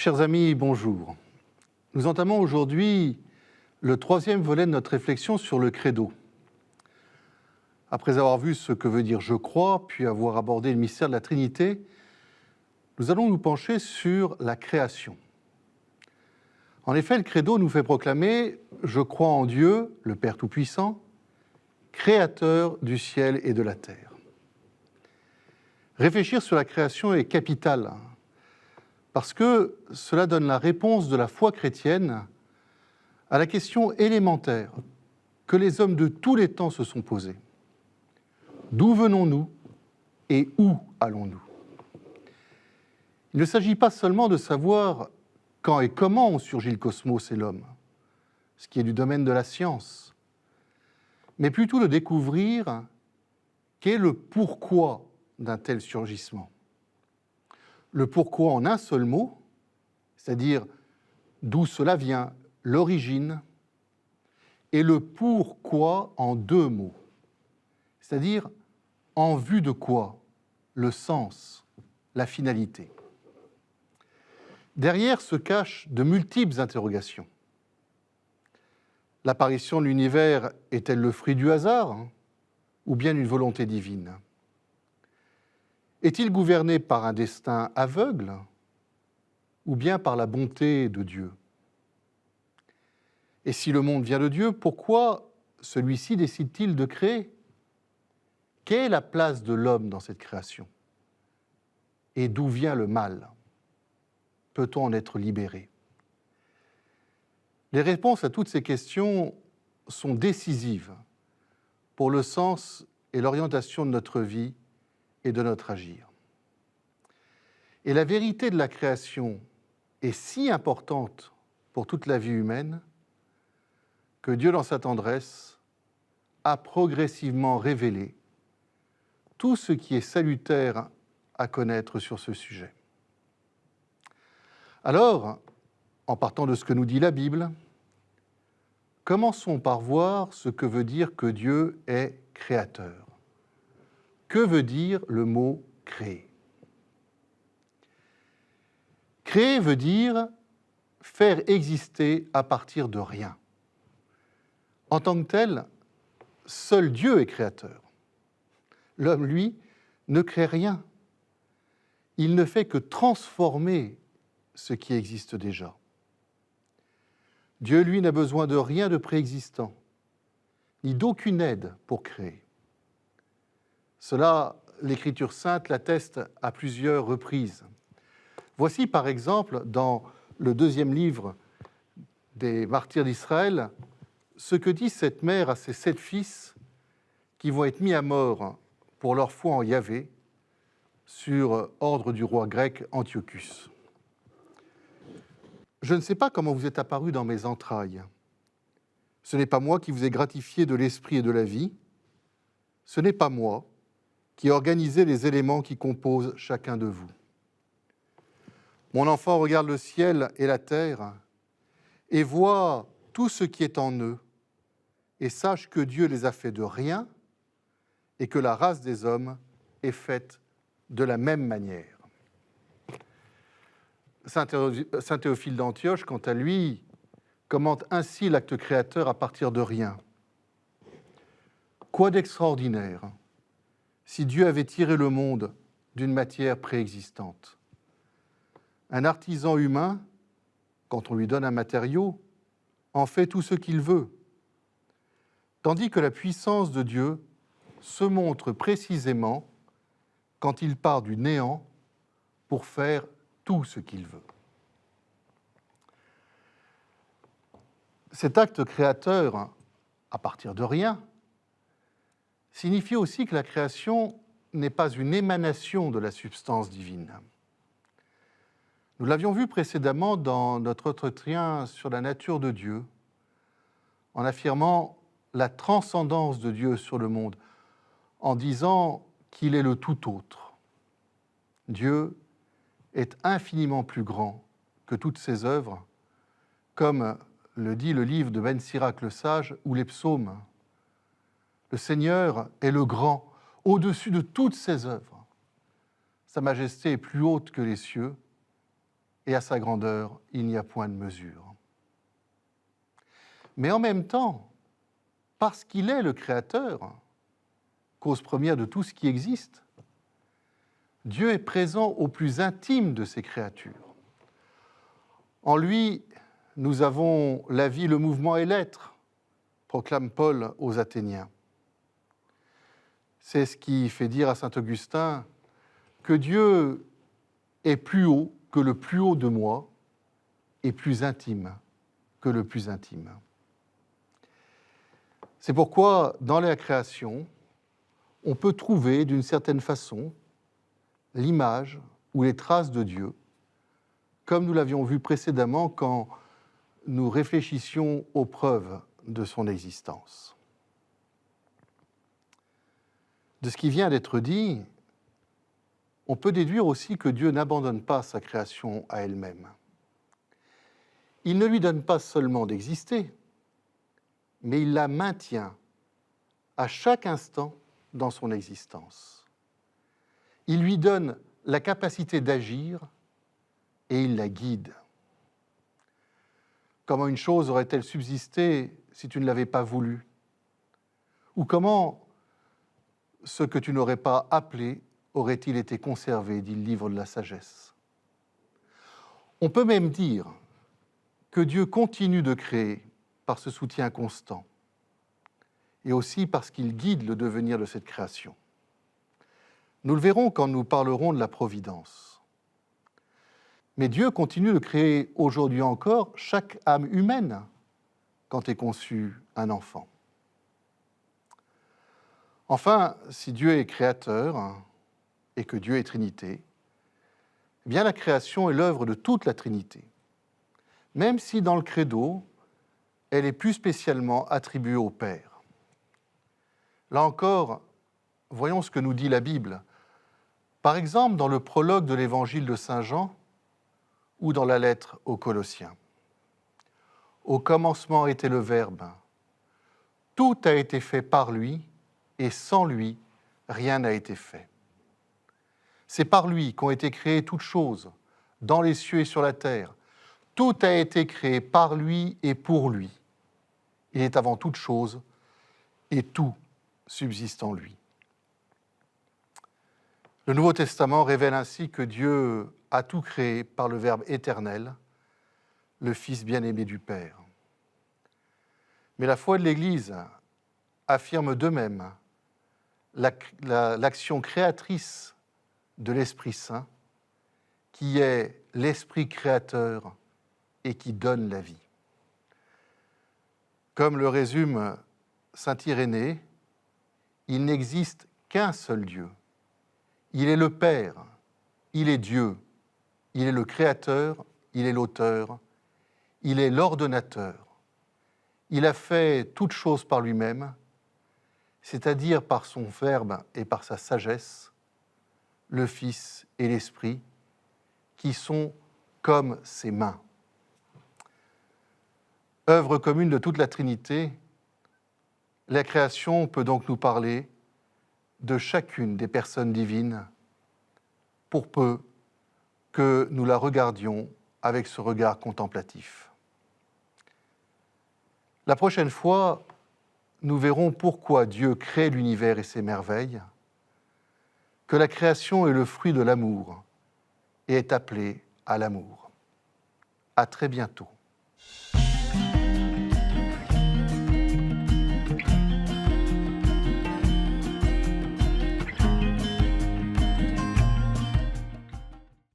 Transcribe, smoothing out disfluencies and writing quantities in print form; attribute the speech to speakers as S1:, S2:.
S1: Chers amis, bonjour. Nous entamons aujourd'hui le troisième volet de notre réflexion sur le credo. Après avoir vu ce que veut dire « je crois », puis avoir abordé le mystère de la Trinité, nous allons nous pencher sur la création. En effet, le credo nous fait proclamer « je crois en Dieu, le Père Tout-Puissant, créateur du ciel et de la terre ». Réfléchir sur la création est capital, parce que cela donne la réponse de la foi chrétienne à la question élémentaire que les hommes de tous les temps se sont posées. D'où venons-nous et où allons-nous? Il ne s'agit pas seulement de savoir quand et comment ont surgi le cosmos et l'homme, ce qui est du domaine de la science, mais plutôt de découvrir quel est le pourquoi d'un tel surgissement. Le pourquoi en un seul mot, c'est-à-dire d'où cela vient, l'origine, et le pourquoi en deux mots, c'est-à-dire en vue de quoi, le sens, la finalité. Derrière se cachent de multiples interrogations. L'apparition de l'univers est-elle le fruit du hasard, ou bien une volonté divine? Est-il gouverné par un destin aveugle, ou bien par la bonté de Dieu? Et si le monde vient de Dieu, pourquoi celui-ci décide-t-il de créer? Quelle est la place de l'homme dans cette création? Et d'où vient le mal? Peut-on en être libéré? Les réponses à toutes ces questions sont décisives pour le sens et l'orientation de notre vie et de notre agir. Et la vérité de la création est si importante pour toute la vie humaine que Dieu, dans sa tendresse, a progressivement révélé tout ce qui est salutaire à connaître sur ce sujet. Alors, en partant de ce que nous dit la Bible, commençons par voir ce que veut dire que Dieu est créateur. Que veut dire le mot « créer » ? Créer veut dire faire exister à partir de rien. En tant que tel, seul Dieu est créateur. L'homme, lui, ne crée rien. Il ne fait que transformer ce qui existe déjà. Dieu, lui, n'a besoin de rien de préexistant, ni d'aucune aide pour créer. Cela, l'Écriture sainte l'atteste à plusieurs reprises. Voici par exemple, dans le deuxième livre des martyrs d'Israël, ce que dit cette mère à ses 7 fils qui vont être mis à mort pour leur foi en Yahvé, sur ordre du roi grec Antiochus. « Je ne sais pas comment vous êtes apparu dans mes entrailles. Ce n'est pas moi qui vous ai gratifié de l'esprit et de la vie. Ce n'est pas moi qui ai organisé les éléments qui composent chacun de vous. Mon enfant regarde le ciel et la terre et voit tout ce qui est en eux et sache que Dieu les a fait de rien et que la race des hommes est faite de la même manière. » Saint Théophile d'Antioche, quant à lui, commente ainsi l'acte créateur à partir de rien. Quoi d'extraordinaire si Dieu avait tiré le monde d'une matière préexistante? Un artisan humain, quand on lui donne un matériau, en fait tout ce qu'il veut, tandis que la puissance de Dieu se montre précisément quand il part du néant pour faire tout ce qu'il veut. Cet acte créateur, à partir de rien, signifie aussi que la création n'est pas une émanation de la substance divine. Nous l'avions vu précédemment dans notre entretien sur la nature de Dieu, en affirmant la transcendance de Dieu sur le monde, en disant qu'il est le tout autre. Dieu est infiniment plus grand que toutes ses œuvres, comme le dit le livre de Ben Sirac le Sage ou les psaumes. Le Seigneur est le grand, au-dessus de toutes ses œuvres. Sa majesté est plus haute que les cieux, et à sa grandeur, il n'y a point de mesure. Mais en même temps, parce qu'il est le Créateur, cause première de tout ce qui existe, Dieu est présent au plus intime de ses créatures. En lui, nous avons la vie, le mouvement et l'être, proclame Paul aux Athéniens. C'est ce qui fait dire à saint Augustin que Dieu est plus haut que le plus haut de moi et plus intime que le plus intime. C'est pourquoi, dans la création, on peut trouver d'une certaine façon l'image ou les traces de Dieu, comme nous l'avions vu précédemment quand nous réfléchissions aux preuves de son existence. De ce qui vient d'être dit, on peut déduire aussi que Dieu n'abandonne pas sa création à elle-même. Il ne lui donne pas seulement d'exister, mais il la maintient à chaque instant dans son existence. Il lui donne la capacité d'agir et il la guide. Comment une chose aurait-elle subsisté si tu ne l'avais pas voulu? Ou comment ce que tu n'aurais pas appelé aurait-il été conservé, dit le livre de la sagesse? On peut même dire que Dieu continue de créer par ce soutien constant, et aussi parce qu'il guide le devenir de cette création. Nous le verrons quand nous parlerons de la providence. Mais Dieu continue de créer aujourd'hui encore chaque âme humaine quand est conçu un enfant. Enfin, si Dieu est créateur et que Dieu est Trinité, eh bien la création est l'œuvre de toute la Trinité, même si dans le Credo, elle est plus spécialement attribuée au Père. Là encore, voyons ce que nous dit la Bible. Par exemple, dans le prologue de l'Évangile de Saint Jean ou dans la lettre aux Colossiens. Au commencement était le Verbe. Tout a été fait par lui, et sans lui, rien n'a été fait. C'est par lui qu'ont été créées toutes choses, dans les cieux et sur la terre. Tout a été créé par lui et pour lui. Il est avant toute chose, et tout subsiste en lui. Le Nouveau Testament révèle ainsi que Dieu a tout créé par le Verbe éternel, le Fils bien-aimé du Père. Mais la foi de l'Église affirme de même l'action créatrice de l'Esprit Saint, qui est l'Esprit créateur et qui donne la vie. Comme le résume saint Irénée, il n'existe qu'un seul Dieu. Il est le Père, il est Dieu, il est le Créateur, il est l'Auteur, il est l'Ordonnateur. Il a fait toutes choses par lui-même, c'est-à-dire par son Verbe et par sa sagesse, le Fils et l'Esprit, qui sont comme ses mains. Œuvre commune de toute la Trinité, la création peut donc nous parler de chacune des personnes divines, pour peu que nous la regardions avec ce regard contemplatif. La prochaine fois, nous verrons pourquoi Dieu crée l'univers et ses merveilles, que la création est le fruit de l'amour et est appelée à l'amour. À très bientôt.